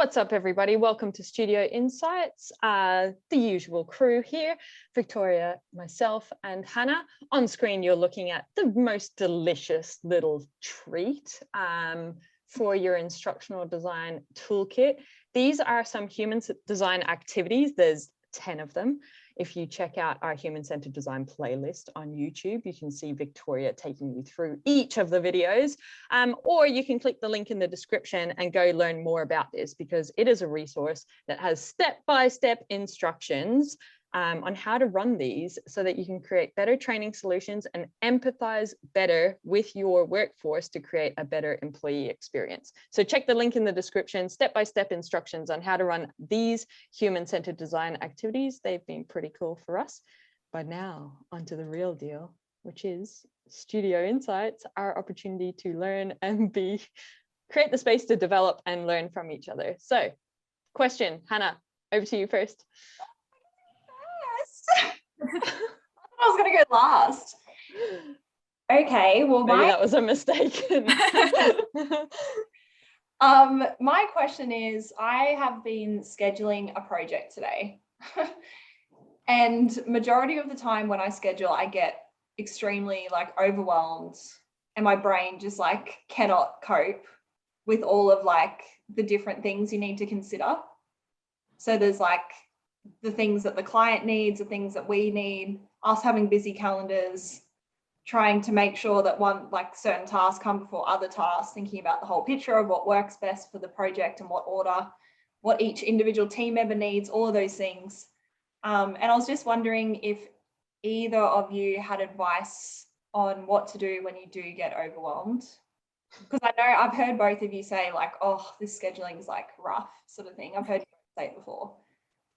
What's up, everybody? Welcome to Studio Insights. The usual crew here, Victoria, myself, and Hannah. On screen, you're looking at the most delicious little treat for your instructional design toolkit. These are some human design activities. There's 10 of them. If you check out our human-centered design playlist on YouTube, you can see Victoria taking you through each of the videos, or you can click the link in the description and go learn more about this, because it is a resource that has step-by-step instructions on how to run these so that you can create better training solutions and empathize better with your workforce to create a better employee experience. So check the link in the description, step-by-step instructions on how to run these human-centered design activities. They've been pretty cool for us. But now onto the real deal, which is Studio Insights, our opportunity to learn and create the space to develop and learn from each other. So question, Hannah, over to you first. I thought I was going to go last. Okay, well, maybe that was a mistake. My question is, I have been scheduling a project today, and majority of the time when I schedule, I get extremely overwhelmed, and my brain just cannot cope with all of the different things you need to consider. So there's the things that the client needs, the things that we need, us having busy calendars, trying to make sure that certain tasks come before other tasks, thinking about the whole picture of what works best for the project and what order, what each individual team member needs, all of those things. And I was just wondering if either of you had advice on what to do when you do get overwhelmed. Because I know I've heard both of you say oh, this scheduling is rough sort of thing. I've heard you say it before.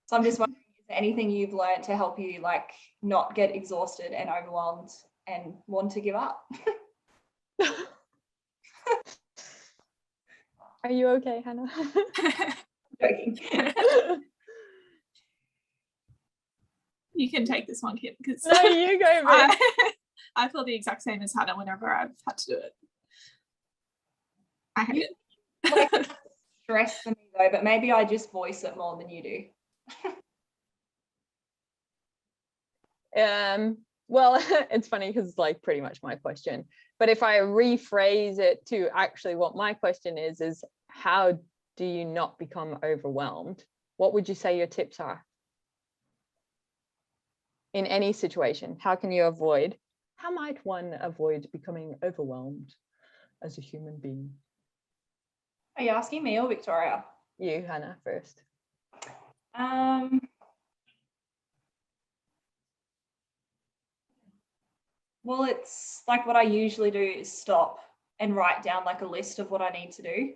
So I'm just wondering, is there anything you've learned to help you not get exhausted and overwhelmed and want to give up? Are you okay, Hannah? Joking. You can take this one, Kim, because no, you go, man. I feel the exact same as Hannah whenever I've had to do it. I hate it. Stress for me though, but maybe I just voice it more than you do. Well, it's funny because it's pretty much my question, but if I rephrase it to actually what my question is how do you not become overwhelmed? What would you say your tips are in any situation? How might one avoid becoming overwhelmed as a human being? Are you asking me or Victoria? You, Hannah, first. Well, it's what I usually do is stop and write down a list of what I need to do.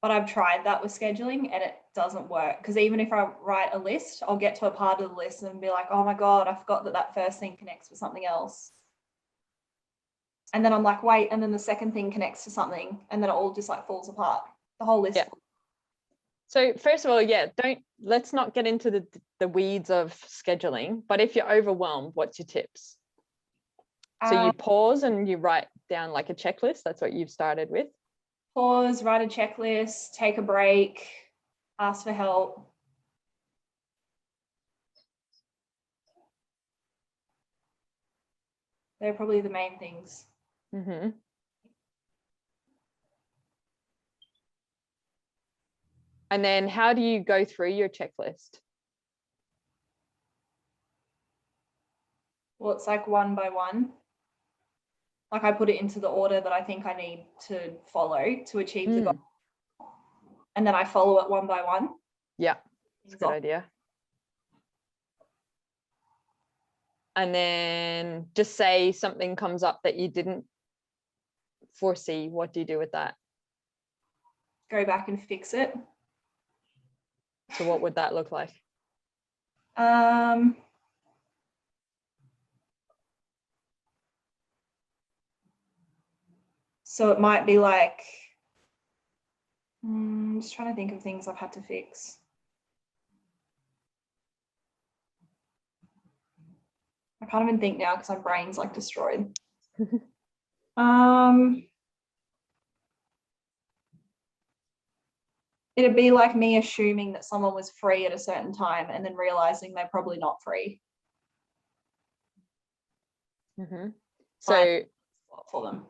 But I've tried that with scheduling and it doesn't work, because even if I write a list, I'll get to a part of the list and be like, oh my God, I forgot that first thing connects with something else. And then I'm like, wait, and then the second thing connects to something, and then it all just falls apart. The whole list. Yeah. So first of all, let's not get into the weeds of scheduling, but if you're overwhelmed, what's your tips? So you pause and you write down a checklist. That's what you've started with. Pause, write a checklist, take a break, ask for help. They're probably the main things. Mm-hmm. And then how do you go through your checklist? Well, it's one by one. I put it into the order that I think I need to follow to achieve the goal. And then I follow it one by one. Yeah, that's a good idea. And then just say something comes up that you didn't foresee. What do you do with that? Go back and fix it. So what would that look like? So it might be I'm just trying to think of things I've had to fix. I can't even think now because my brain's destroyed. It'd be like me assuming that someone was free at a certain time and then realizing they're probably not free. Mm-hmm. So for them.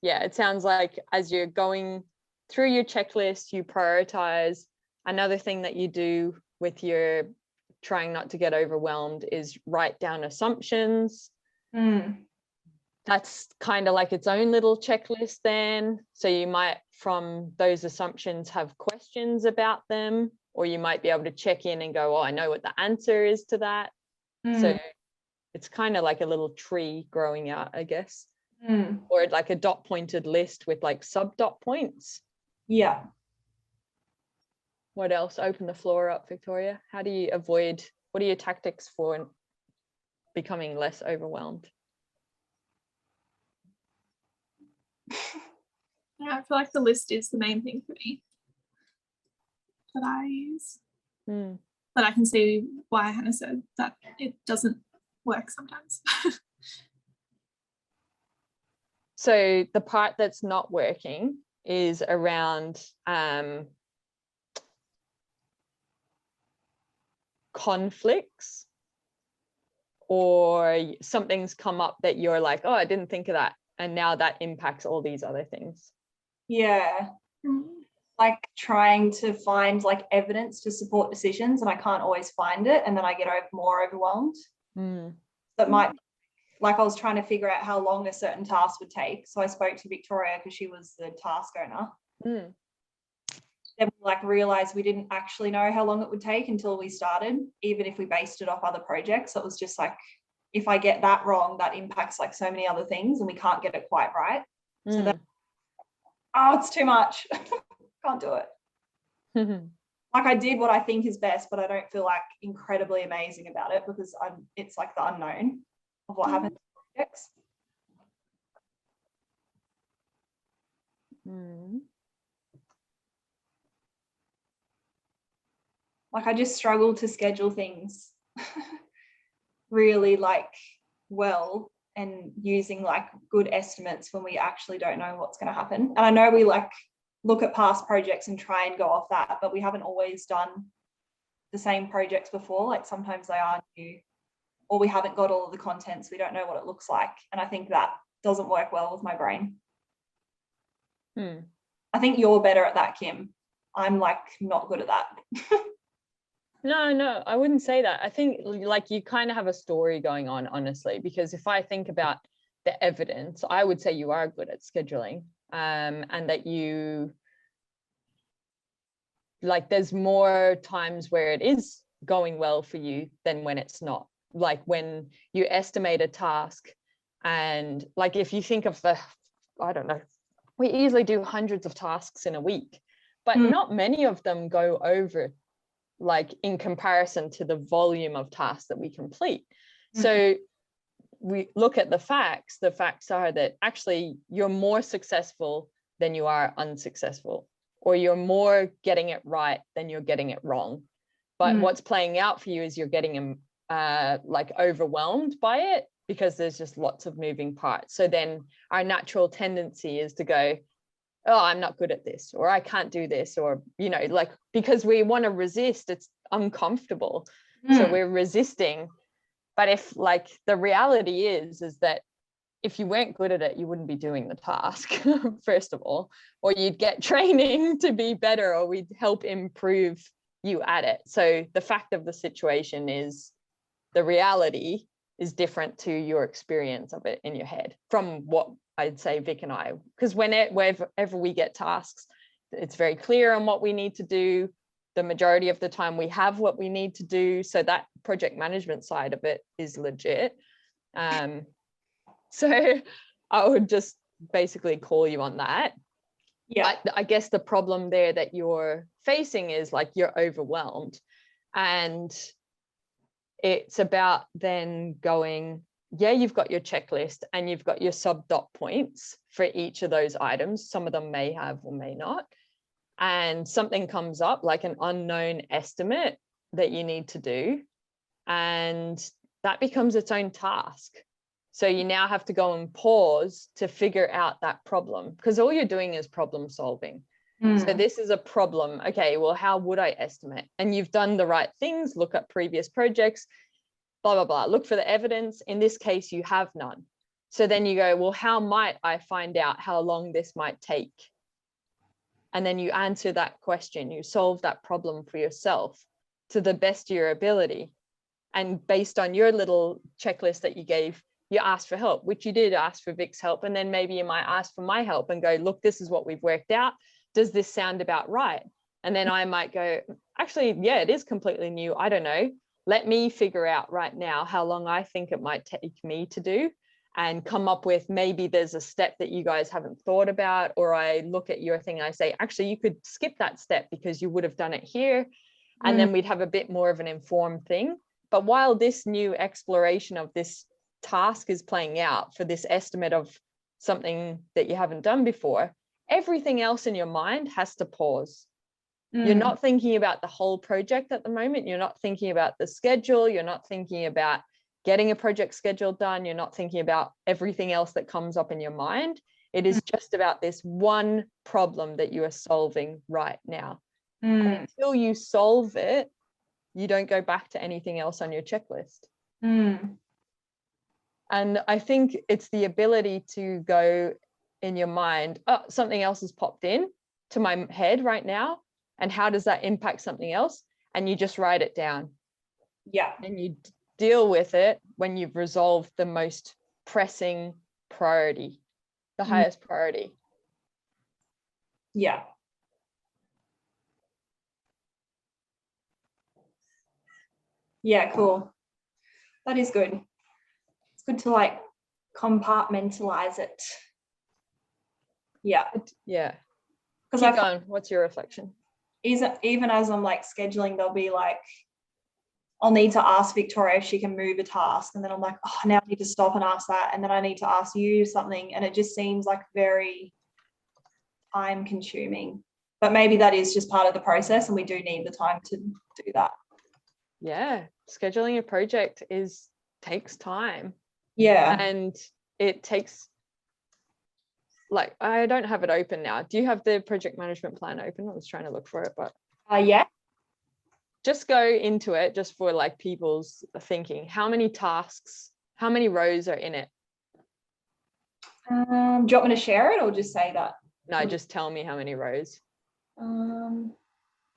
Yeah, it sounds like as you're going through your checklist, you prioritize. Another thing that you do with your trying not to get overwhelmed is write down assumptions. That's kind of like its own little checklist then. So you might, from those assumptions, have questions about them, or you might be able to check in and go, oh, I know what the answer is to that. So it's kind of like a little tree growing out, I guess. Or like a dot pointed list with like sub dot points. Yeah. What else? Open the floor up, Victoria. How do you avoid, what are your tactics for becoming less overwhelmed? Yeah, I feel like the list is the main thing for me that I use. But I can see why Hannah said that it doesn't work sometimes. So the part that's not working is around conflicts, or something's come up that you're like, oh, I didn't think of that, and now that impacts all these other things. Yeah. Like trying to find like evidence to support decisions, and I can't always find it, and then I get more overwhelmed. That might, like I was trying to figure out how long a certain task would take, so I spoke to Victoria because she was the task owner. Then we like realized we didn't actually know how long it would take until we started, even if we based it off other projects. So it was just like, if I get that wrong, that impacts like so many other things, and we can't get it quite right. So that, oh, it's too much. Can't do it. Like I did what I think is best, but I don't feel like incredibly amazing about it because it's like the unknown of what happens in projects. Like I just struggle to schedule things really like well, and using like good estimates when we actually don't know what's going to happen. And I know we like look at past projects and try and go off that, but we haven't always done the same projects before. Like sometimes they are new, or we haven't got all of the contents, we don't know what it looks like, and I think that doesn't work well with my brain. I think you're better at that, Kim. I'm like not good at that. No, I wouldn't say that. I think like you kind of have a story going on, honestly, because if I think about the evidence, I would say you are good at scheduling, and that you like there's more times where it is going well for you than when it's not. Like when you estimate a task, and like if you think of the, I don't know, we easily do hundreds of tasks in a week, but not many of them go over, like in comparison to the volume of tasks that we complete. So we look at the facts are that actually you're more successful than you are unsuccessful, or you're more getting it right than you're getting it wrong. But what's playing out for you is you're getting like overwhelmed by it because there's just lots of moving parts. So then our natural tendency is to go, oh, I'm not good at this, or I can't do this, or, you know, like, because we want to resist, it's uncomfortable. So we're resisting. But if like the reality is that if you weren't good at it, you wouldn't be doing the task, first of all, or you'd get training to be better, or we'd help improve you at it. So the fact of the situation is the reality is different to your experience of it in your head from what I'd say Vic and I, because whenever we get tasks, it's very clear on what we need to do. The majority of the time we have what we need to do. So that project management side of it is legit. So I would just basically call you on that. Yeah. I guess the problem there that you're facing is like you're overwhelmed, and it's about then going, yeah, you've got your checklist and you've got your sub dot points for each of those items. Some of them may have or may not. And something comes up like an unknown estimate that you need to do, and that becomes its own task. So you now have to go and pause to figure out that problem, because all you're doing is problem solving. So this is a problem. Okay, well, how would I estimate? And you've done the right things, look at previous projects, blah, blah, blah. Look for the evidence. In this case, you have none. So then you go, well, how might I find out how long this might take? And then you answer that question. You solve that problem for yourself to the best of your ability. And based on your little checklist that you gave, you asked for help, which you did ask for Vic's help. And then maybe you might ask for my help and go, look, this is what we've worked out. Does this sound about right? And then I might go, actually, yeah, it is completely new. I don't know. Let me figure out right now how long I think it might take me to do, and come up with, maybe there's a step that you guys haven't thought about, or I look at your thing and I say, actually, you could skip that step because you would have done it here. And then we'd have a bit more of an informed thing. But while this new exploration of this task is playing out for this estimate of something that you haven't done before, everything else in your mind has to pause. You're not thinking about the whole project at the moment. You're not thinking about the schedule. You're not thinking about getting a project schedule done. You're not thinking about everything else that comes up in your mind. It is just about this one problem that you are solving right now. And until you solve it, you don't go back to anything else on your checklist. And I think it's the ability to go in your mind, oh, something else has popped in to my head right now. And how does that impact something else? And you just write it down. Yeah. And you deal with it when you've resolved the most pressing priority, the highest priority. Yeah. Yeah, cool. That is good. It's good to like compartmentalize it. Yeah. Yeah. Because Keep going. What's your reflection? Even as I'm like scheduling, there'll be like, I'll need to ask Victoria if she can move a task. And then I'm like, oh, now I need to stop and ask that. And then I need to ask you something. And it just seems like very time consuming. But maybe that is just part of the process and we do need the time to do that. Yeah. Scheduling a project takes time. Yeah. And it takes, like, I don't have it open now. Do you have the project management plan open? I was trying to look for it, but Yeah. Just go into it just for like people's thinking. How many tasks, how many rows are in it? Do you want me to share it or just say that? No, just tell me how many rows. Um,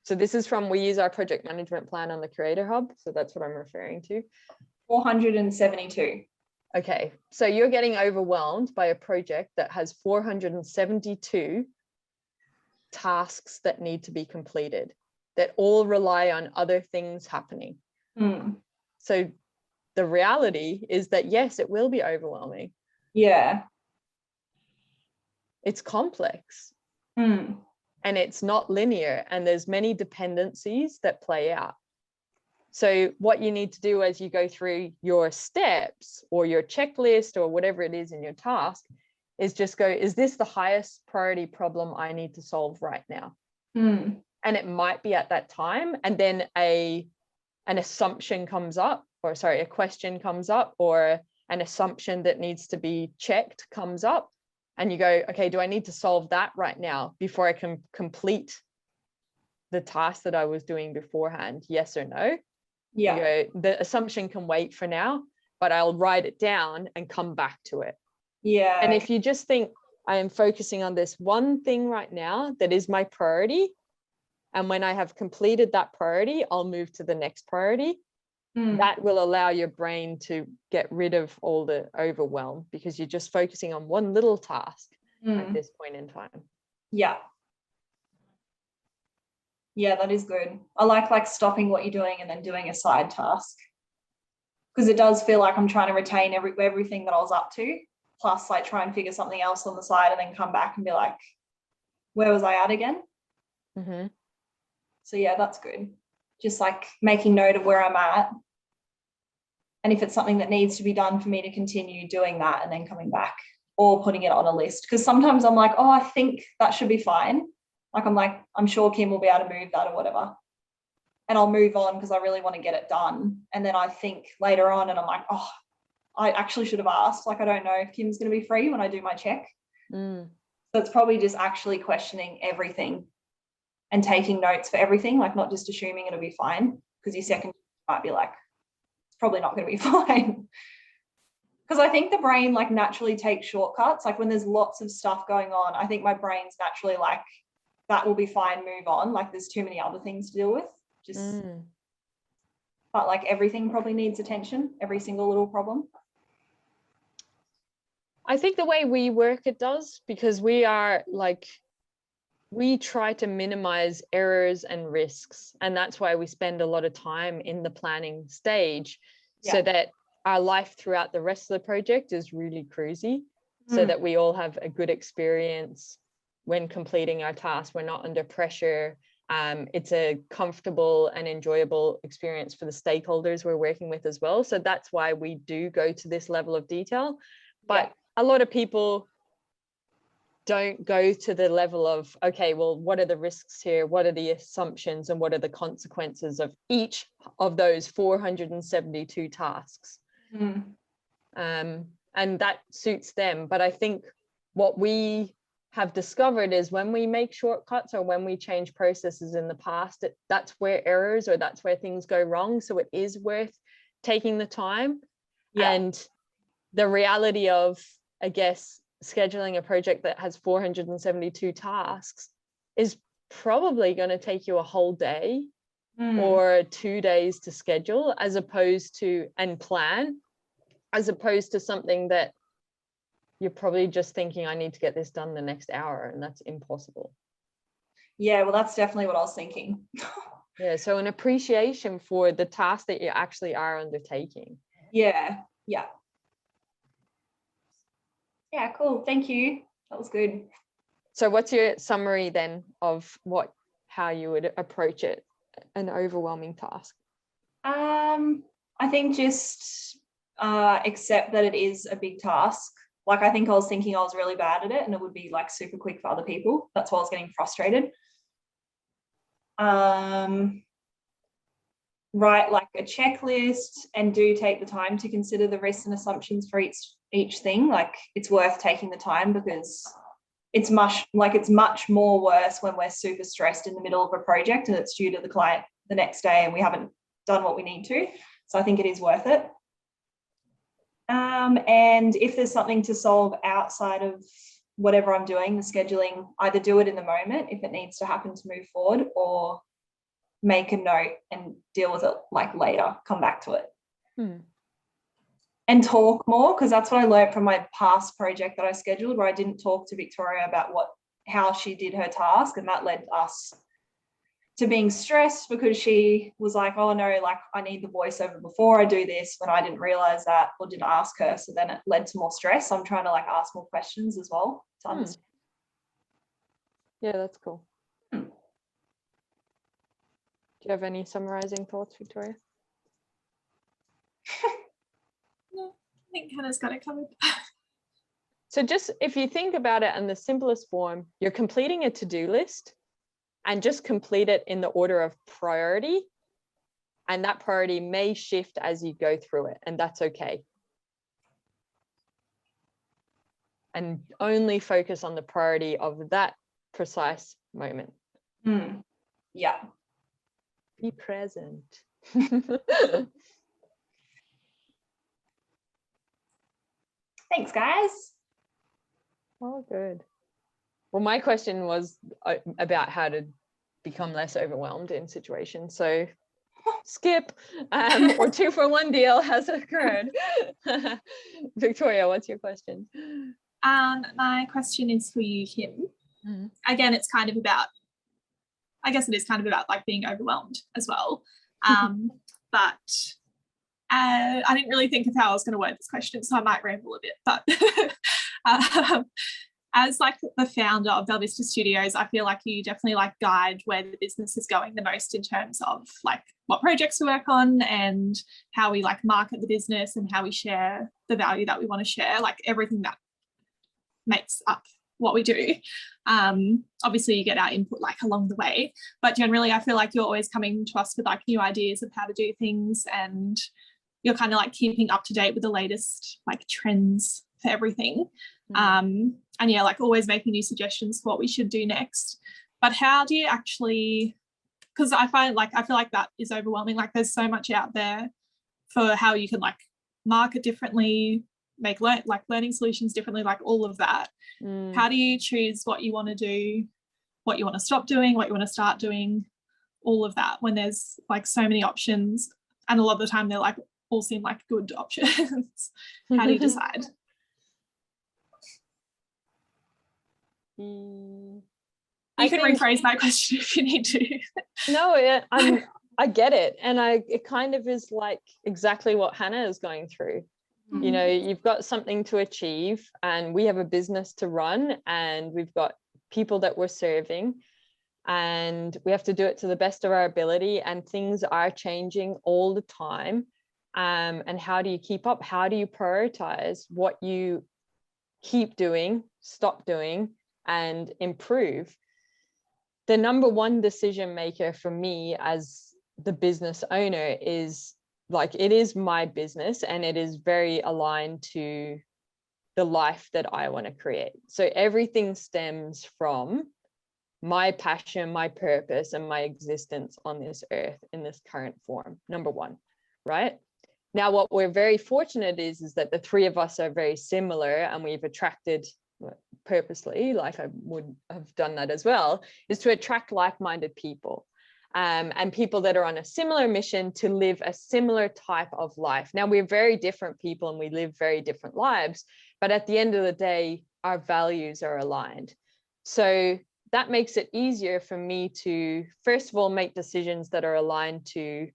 So this is we use our project management plan on the Creator Hub. So that's what I'm referring to. 472. Okay, so you're getting overwhelmed by a project that has 472 tasks that need to be completed, that all rely on other things happening. So the reality is that, yes, it will be overwhelming. Yeah. It's complex. And it's not linear, and there's many dependencies that play out. So what you need to do as you go through your steps or your checklist or whatever it is in your task is just go, is this the highest priority problem I need to solve right now? And it might be at that time, and then an assumption comes up, or sorry, a question comes up, or an assumption that needs to be checked comes up, and you go, okay, do I need to solve that right now before I can complete the task that I was doing beforehand? Yes or no? Yeah. You go, the assumption can wait for now, but I'll write it down and come back to it. Yeah. And if you just think, I am focusing on this one thing right now that is my priority, and when I have completed that priority, I'll move to the next priority. That will allow your brain to get rid of all the overwhelm, because you're just focusing on one little task at this point in time. Yeah. Yeah, that is good. I like stopping what you're doing and then doing a side task, because it does feel like I'm trying to retain everything that I was up to, plus like try and figure something else on the side and then come back and be like, where was I at again? So yeah, that's good. Just like making note of where I'm at. And if it's something that needs to be done for me to continue doing that, and then coming back or putting it on a list. Because sometimes I'm like, oh, I think that should be fine. Like, I'm sure Kim will be able to move that or whatever. And I'll move on because I really want to get it done. And then I think later on and I'm like, oh, I actually should have asked. Like, I don't know if Kim's going to be free when I do my check. So it's probably just actually questioning everything and taking notes for everything, like not just assuming it'll be fine, because your second might be like, it's probably not going to be fine. Because I think the brain like naturally takes shortcuts. Like when there's lots of stuff going on, I think my brain's naturally like, that will be fine, move on. Like there's too many other things to deal with. But like everything probably needs attention, every single little problem. I think the way we work, it does, because we are like, we try to minimize errors and risks. And that's why we spend a lot of time in the planning stage, so that our life throughout the rest of the project is really cruisy, so that we all have a good experience when completing our task. We're not under pressure. It's a comfortable and enjoyable experience for the stakeholders we're working with as well. So that's why we do go to this level of detail. But a lot of people don't go to the level of, okay, well, what are the risks here? What are the assumptions and what are the consequences of each of those 472 tasks? And that suits them. But I think what we have discovered is when we make shortcuts or when we change processes in the past, that's where errors or that's where things go wrong. So it is worth taking the time. And the reality of, I guess, scheduling a project that has 472 tasks is probably going to take you a whole day or 2 days to schedule, as opposed to, and plan, as opposed to something that you're probably just thinking, I need to get this done the next hour, and that's impossible. Yeah, well, that's definitely what I was thinking. Yeah, so an appreciation for the task that you actually are undertaking. Yeah, cool. Thank you. That was good. So what's your summary then of how you would approach it, an overwhelming task? I think just accept that it is a big task. Like I think I was thinking I was really bad at it and it would be like super quick for other people. That's why I was getting frustrated. Write like a checklist and do take the time to consider the risks and assumptions for each thing. Like it's worth taking the time, because it's much more worse when we're super stressed in the middle of a project and it's due to the client the next day and we haven't done what we need to. So I think it is worth it. And if there's something to solve outside of whatever I'm doing, the scheduling, either do it in the moment if it needs to happen to move forward, or make a note and deal with it like later, come back to it. And talk more, because that's what I learned from my past project that I scheduled, where I didn't talk to Victoria about how she did her task, and that led us to being stressed, because she was like, oh no, like I need the voiceover before I do this, when I didn't realize that or didn't ask her. So then it led to more stress. So I'm trying to like ask more questions as well to understand. Yeah, that's cool. Do you have any summarizing thoughts, Victoria? No, I think Hannah's got it covered. So just if you think about it in the simplest form, you're completing a to-do list, and just complete it in the order of priority. And that priority may shift as you go through it, and that's okay. And only focus on the priority of that precise moment. Yeah. Be present. Thanks, guys. Oh, good. Well, my question was about how to become less overwhelmed in situations. So skip, or 2-for-1 deal has occurred. Victoria, what's your question? My question is for you, Kim. Again, it's kind of about, I guess it is kind of about like being overwhelmed as well. But I didn't really think of how I was going to word this question, so I might ramble a bit. But as like the founder of Belvista Studios, I feel like you definitely like guide where the business is going the most in terms of like what projects we work on and how we like market the business and how we share the value that we want to share, like everything that makes up what we do. Obviously you get our input like along the way, but generally I feel like you're always coming to us with like new ideas of how to do things, and you're kind of like keeping up to date with the latest like trends for everything. And yeah, like always making new suggestions for what we should do next. But how do you actually, because I feel like that is overwhelming. Like there's so much out there for how you can like market differently, make learning solutions differently, like all of that. How do you choose what you want to do, what you want to stop doing, what you want to start doing, all of that, when there's like so many options, and a lot of the time they're like all seem like good options? How do you decide? You can rephrase that question if you need to. No, I get it. And it kind of is like exactly what Hannah is going through. You know, you've got something to achieve, and we have a business to run, and we've got people that we're serving, and we have to do it to the best of our ability, and things are changing all the time. And how do you keep up? How do you prioritize what you keep doing, stop doing, and improve? The number one decision maker for me as the business owner is like, it is my business, and it is very aligned to the life that I want to create. So everything stems from my passion, my purpose, and my existence on this earth in this current form, number one, right? Now, what we're very fortunate is that the three of us are very similar, and we've attracted purposely, like I would have done that as well, is to attract like-minded people. And people that are on a similar mission to live a similar type of life. Now, we're very different people and we live very different lives, but at the end of the day, our values are aligned. So that makes it easier for me to, first of all, make decisions that are aligned to,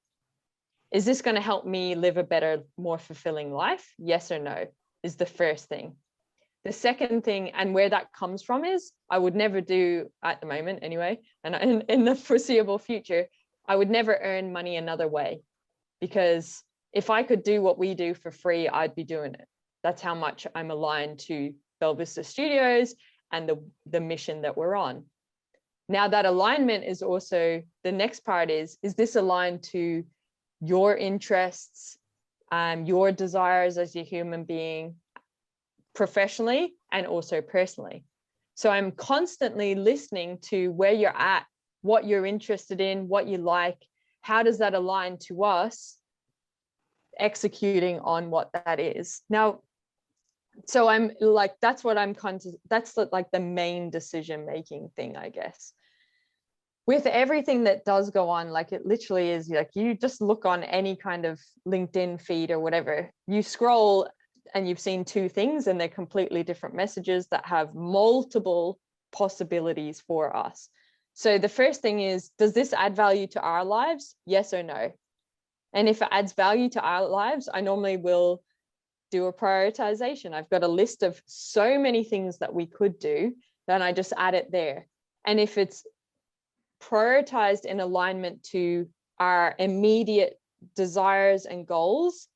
is this going to help me live a better, more fulfilling life? Yes or no, is the first thing. The second thing, and where that comes from, is I would never do, at the moment anyway, and in the foreseeable future, I would never earn money another way. Because if I could do what we do for free, I'd be doing it. That's how much I'm aligned to Belvista Studios and the mission that we're on. Now, that alignment is also, the next part is this aligned to your interests, your desires as a human being, professionally and also personally? So I'm constantly listening to where you're at, what you're interested in, what you like, how does that align to us executing on what that is. Now, so I'm like, that's what I'm that's like the main decision making thing, I guess. With everything that does go on, like it literally is like, you just look on any kind of LinkedIn feed or whatever, you scroll and you've seen two things, and they're completely different messages that have multiple possibilities for us. So the first thing is, does this add value to our lives? Yes or no? And if it adds value to our lives, I normally will do a prioritization. I've got a list of so many things that we could do, then I just add it there. And if it's prioritized in alignment to our immediate desires and goals,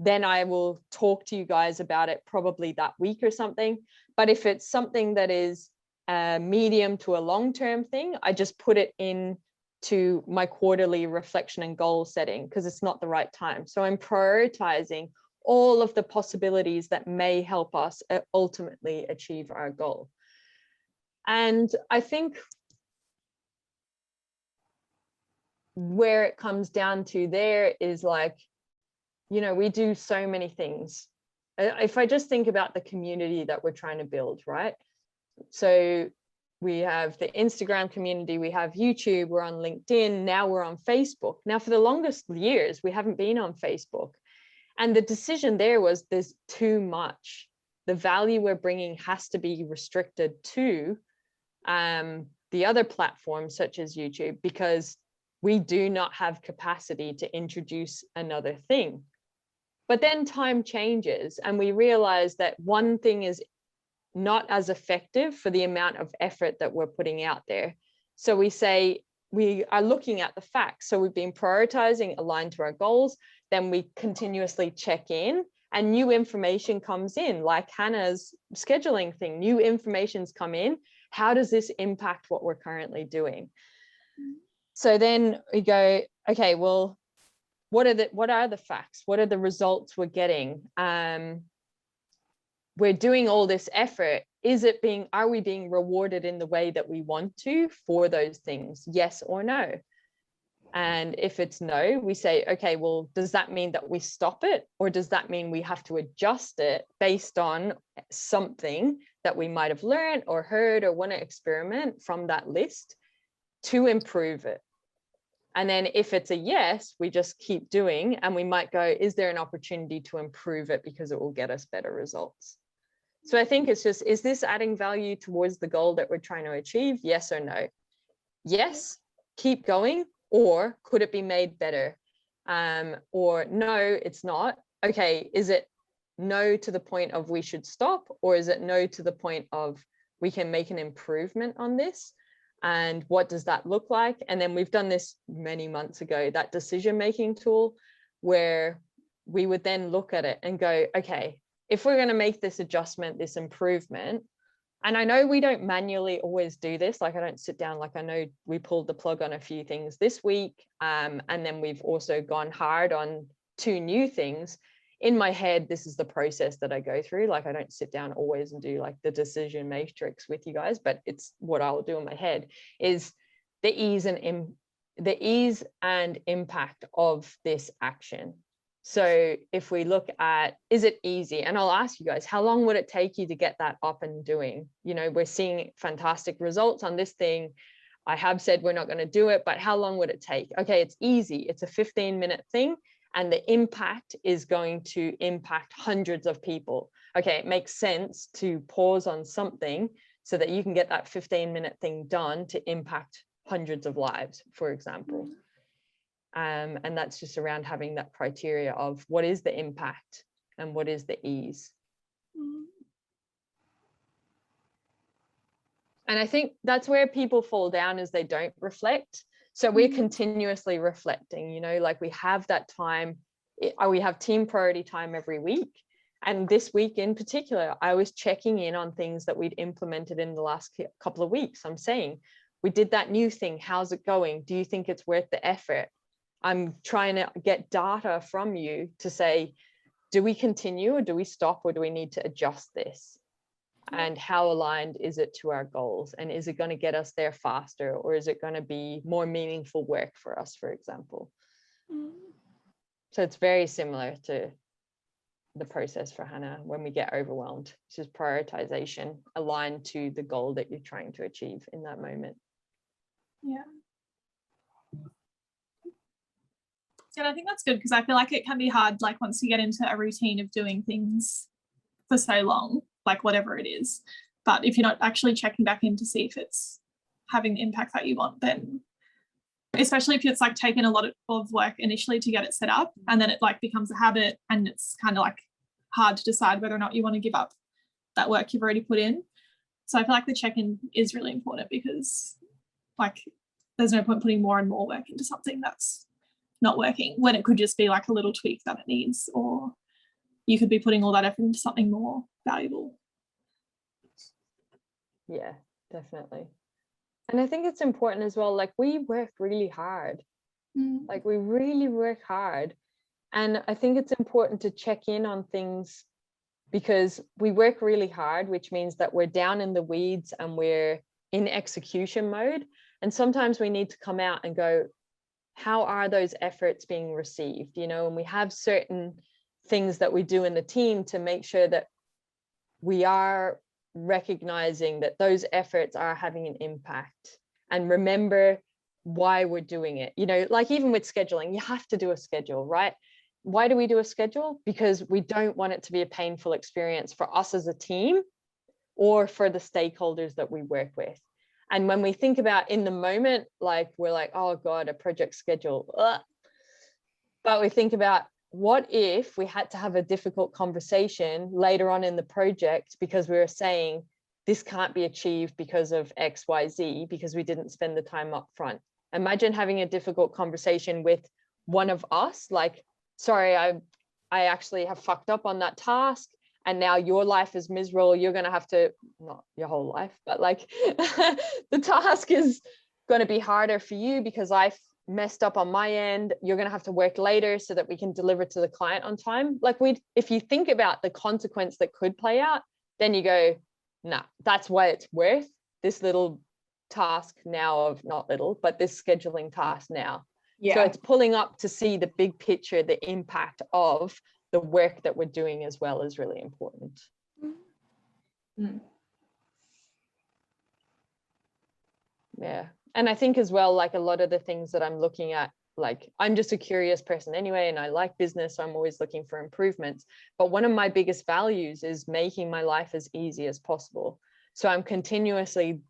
then I will talk to you guys about it probably that week or something. But if it's something that is a medium to a long-term thing, I just put it into my quarterly reflection and goal setting, because it's not the right time. So I'm prioritizing all of the possibilities that may help us ultimately achieve our goal. And I think where it comes down to there is like, you know, we do so many things. If I just think about the community that we're trying to build, right? So we have the Instagram community, we have YouTube, we're on LinkedIn, now we're on Facebook. Now, for the longest years, we haven't been on Facebook. And the decision there was, there's too much. The value we're bringing has to be restricted to the other platforms such as YouTube, because we do not have capacity to introduce another thing. But then time changes, and we realize that one thing is not as effective for the amount of effort that we're putting out there. So we say, we are looking at the facts. So we've been prioritizing aligned to our goals. Then we continuously check in, and new information comes in, like Hannah's scheduling thing. New information's come in. How does this impact what we're currently doing? So then we go, okay, well, what are the facts? What are the results we're getting? we're doing all this effort, are we being rewarded in the way that we want to for those things? Yes or no? And if it's no, we say, okay, well, does that mean that we stop it? Or does that mean we have to adjust it based on something that we might have learned or heard or want to experiment from that list to improve it? And then if it's a yes, we just keep doing, and we might go, is there an opportunity to improve it because it will get us better results? So I think it's just, is this adding value towards the goal that we're trying to achieve? Yes or no? Yes, keep going. Or could it be made better? Or no, it's not. Okay, is it no to the point of we should stop? Or is it no to the point of we can make an improvement on this? And what does that look like? And then we've done this many months ago, that decision-making tool, where we would then look at it and go, okay, if we're going to make this adjustment, this improvement, and I know we don't manually always do this, like I don't sit down, like I know we pulled the plug on a few things this week, and then we've also gone hard on 2 new things. In my head, this is the process that I go through. Like I don't sit down always and do like the decision matrix with you guys, but it's what I'll do in my head is the ease and impact of this action. So if we look at, is it easy? And I'll ask you guys, how long would it take you to get that up and doing? You know, we're seeing fantastic results on this thing. I have said we're not going to do it, but how long would it take? Okay, it's easy. It's a 15-minute thing. And the impact is going to impact hundreds of people. Okay, it makes sense to pause on something so that you can get that 15-minute thing done to impact hundreds of lives, for example. And that's just around having that criteria of what is the impact and what is the ease. And I think that's where people fall down, is they don't reflect. So we're continuously reflecting, you know, like we have that time, we have team priority time every week. And this week in particular, I was checking in on things that we'd implemented in the last couple of weeks. I'm saying, we did that new thing. How's it going? Do you think it's worth the effort? I'm trying to get data from you to say, do we continue or do we stop, or do we need to adjust this? And how aligned is it to our goals? And is it going to get us there faster, or is it going to be more meaningful work for us, for example? So it's very similar to the process for Hannah when we get overwhelmed. It's just prioritization aligned to the goal that you're trying to achieve in that moment. Yeah. And I think that's good, because I feel like it can be hard, like once you get into a routine of doing things for so long, like whatever it is. But if you're not actually checking back in to see if it's having the impact that you want, then especially if it's like taken a lot of work initially to get it set up, and then it like becomes a habit, and it's kind of like hard to decide whether or not you want to give up that work you've already put in. So I feel like the check-in is really important, because like there's no point putting more and more work into something that's not working when it could just be like a little tweak that it needs, or you could be putting all that effort into something more valuable. Yeah, definitely. And I think it's important as well, like we work really hard. Like we really work hard. And I think it's important to check in on things, because we work really hard, which means that we're down in the weeds and we're in execution mode. And sometimes we need to come out and go, how are those efforts being received? You know, and we have certain things that we do in the team to make sure that we are recognizing that those efforts are having an impact, and remember why we're doing it. You know, like even with scheduling, you have to do a schedule, right? Why do we do a schedule? Because we don't want it to be a painful experience for us as a team or for the stakeholders that we work with. And when we think about in the moment, like we're like, oh God, a project schedule. Ugh. But we think about, what if we had to have a difficult conversation later on in the project because we were saying this can't be achieved because of X, Y, Z, because we didn't spend the time up front. Imagine having a difficult conversation with one of us, like, sorry, I actually have fucked up on that task, and now your life is miserable. You're going to have to, not your whole life, but like the task is going to be harder for you because I messed up on my end, you're going to have to work later so that we can deliver to the client on time. Like if you think about the consequence that could play out, then you go, nah, that's why it's worth this little task now of not little, but this scheduling task now. Yeah. So it's pulling up to see the big picture, the impact of the work that we're doing as well is really important. Mm. Yeah. And I think as well, like a lot of the things that I'm looking at, like I'm just a curious person anyway, and I like business, so I'm always looking for improvements. But one of my biggest values is making my life as easy as possible. So I'm continuously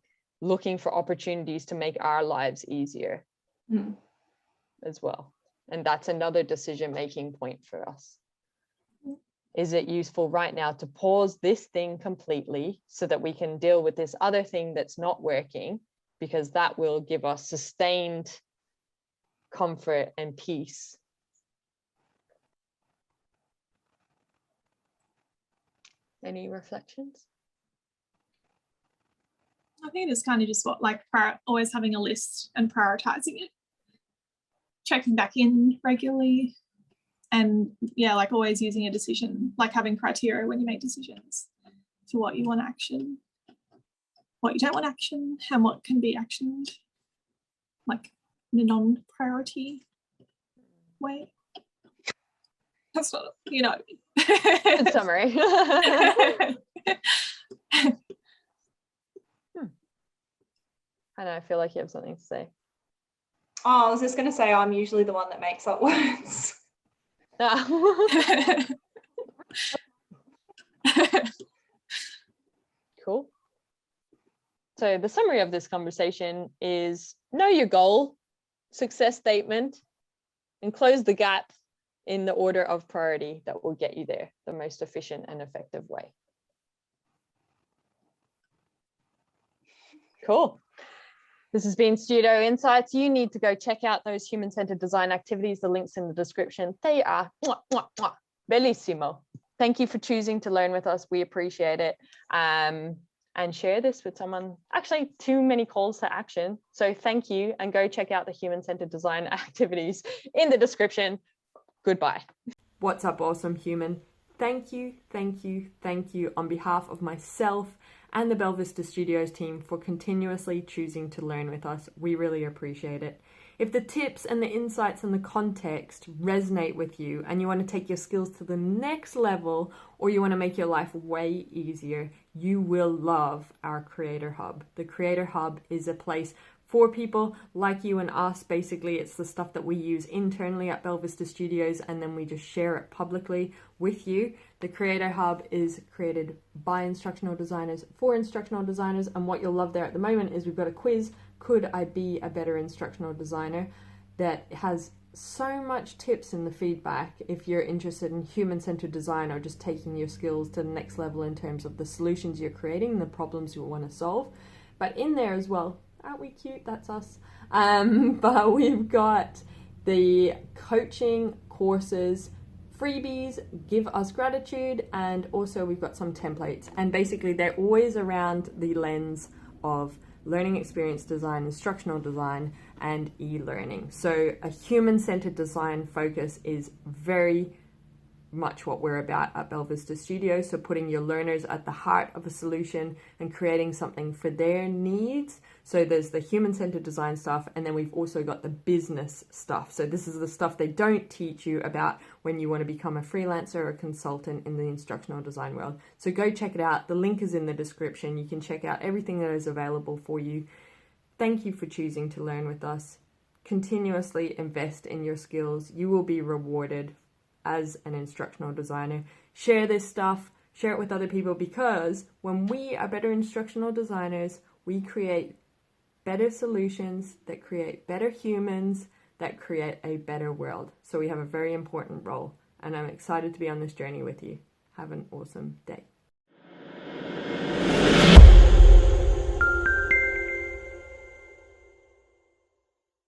looking for opportunities to make our lives easier as well. And that's another decision-making point for us. Is it useful right now to pause this thing completely so that we can deal with this other thing that's not working? Because that will give us sustained comfort and peace. Any reflections? I think it's kind of just what, like, always having a list and prioritizing it, checking back in regularly, and yeah, like always using a decision, like having criteria when you make decisions for what you want action, what you don't want action, and what can be actioned, like in a non-priority way. That's not, you know. Good summary. I know, I feel like you have something to say. Oh, I was just going to say I'm usually the one that makes up words. Cool. So the summary of this conversation is know your goal, success statement, and close the gap in the order of priority that will get you there the most efficient and effective way. Cool. This has been Studio Insights. You need to go check out those human-centered design activities. The link's in the description. They are bellissimo. Thank you for choosing to learn with us. We appreciate it. And share this with someone. Actually, too many calls to action. So thank you, and go check out the human-centered design activities in the description. Goodbye. What's up, awesome human? Thank you, thank you, thank you on behalf of myself and the Belvista Studios team for continuously choosing to learn with us. We really appreciate it. If the tips and the insights and the context resonate with you and you want to take your skills to the next level, or you want to make your life way easier, you will love our Creator Hub. The Creator Hub is a place for people like you and us. Basically, it's the stuff that we use internally at Belvista Studios, and then we just share it publicly with you. The Creator Hub is created by instructional designers for instructional designers, and what you'll love there at the moment is we've got a quiz, Could I Be a Better Instructional Designer?, that has so much tips in the feedback if you're interested in human-centered design or just taking your skills to the next level in terms of the solutions you're creating and the problems you want to solve. But in there as well, aren't we cute? That's us. But we've got the coaching courses, freebies, give us gratitude, and also we've got some templates. And basically they're always around the lens of learning experience design, instructional design, and e-learning. So a human-centered design focus is very much what we're about at Belvista Studios. So putting your learners at the heart of a solution and creating something for their needs. So there's the human-centered design stuff, and then we've also got the business stuff. So this is the stuff they don't teach you about when you want to become a freelancer or a consultant in the instructional design world. So go check it out. The link is in the description. You can check out everything that is available for you. Thank you for choosing to learn with us. Continuously invest in your skills. You will be rewarded as an instructional designer. Share this stuff, share it with other people, because when we are better instructional designers, we create better solutions that create better humans, that create a better world. So we have a very important role, and I'm excited to be on this journey with you. Have an awesome day.